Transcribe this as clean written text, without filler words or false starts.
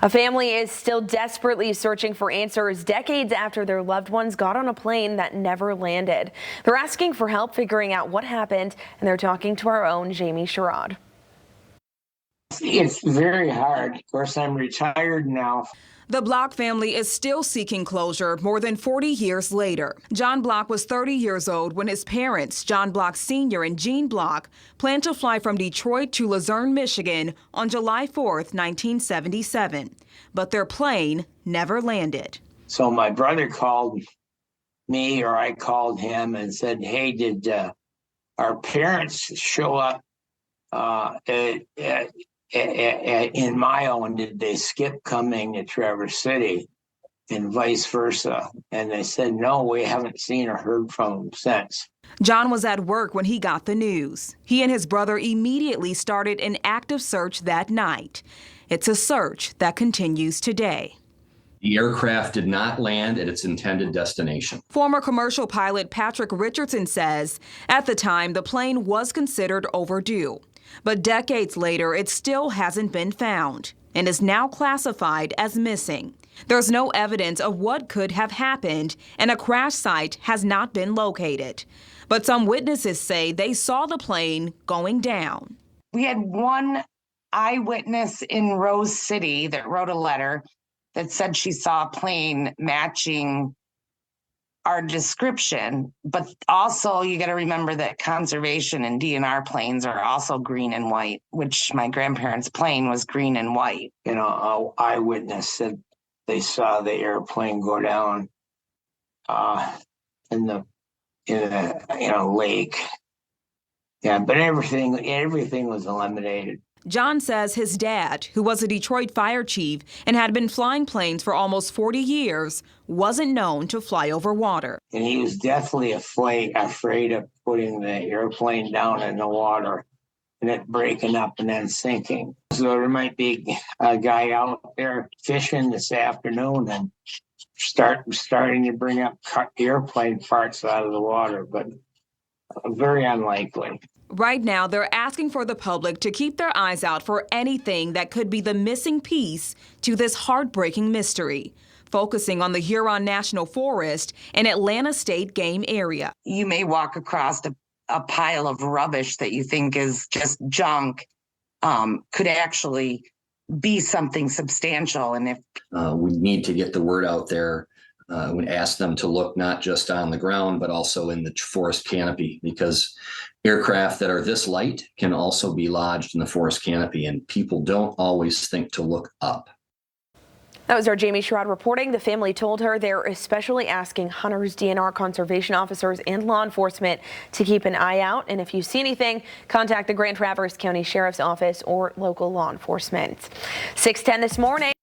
A family is still desperately searching for answers decades after their loved ones got on a plane that never landed. They're asking for help figuring out what happened, and they're talking to our own Jamie Sherrod. It's very hard. Of course, I'm retired now. The Block family is still seeking closure more than 40 years later. John Block was 30 years old when his parents, John Block Sr. and Jean Block, planned to fly from Detroit to Luzerne, Michigan on July 4th, 1977. But their plane never landed. So my brother called me, or I called him and said, hey, did our parents show up in my own? Did they skip coming to Traverse City and vice versa? And they said, no, we haven't seen or heard from them since. John was at work when he got the news. He and his brother immediately started an active search that night. It's a search that continues today. The aircraft did not land at its intended destination. Former commercial pilot Patrick Richardson says at the time the plane was considered overdue. But decades later, it still hasn't been found and is now classified as missing. There's no evidence of what could have happened, and a crash site has not been located. But some witnesses say they saw the plane going down. We had one eyewitness in Rose City that wrote a letter that said she saw a plane matching our description, but also you got to remember that conservation and DNR planes are also green and white, which my grandparents' plane was green and white. You know, an eyewitness said they saw the airplane go down in a lake. Yeah, but everything was eliminated. John says his dad, who was a Detroit fire chief and had been flying planes for almost 40 years, wasn't known to fly over water. And he was definitely afraid of putting the airplane down in the water and it breaking up and then sinking. So there might be a guy out there fishing this afternoon and starting to bring up airplane parts out of the water, but very unlikely. Right now, they're asking for the public to keep their eyes out for anything that could be the missing piece to this heartbreaking mystery, focusing on the Huron National Forest and Atlanta State Game area. You may walk across a pile of rubbish that you think is just junk, could actually be something substantial. And if we need to get the word out there, we ask them to look not just on the ground, but also in the forest canopy, because aircraft that are this light can also be lodged in the forest canopy, and people don't always think to look up. That was our Jamie Sherrod reporting. The family told her they're especially asking hunters, DNR conservation officers, and law enforcement to keep an eye out. And if you see anything, contact the Grand Traverse County Sheriff's Office or local law enforcement. 6:10 this morning.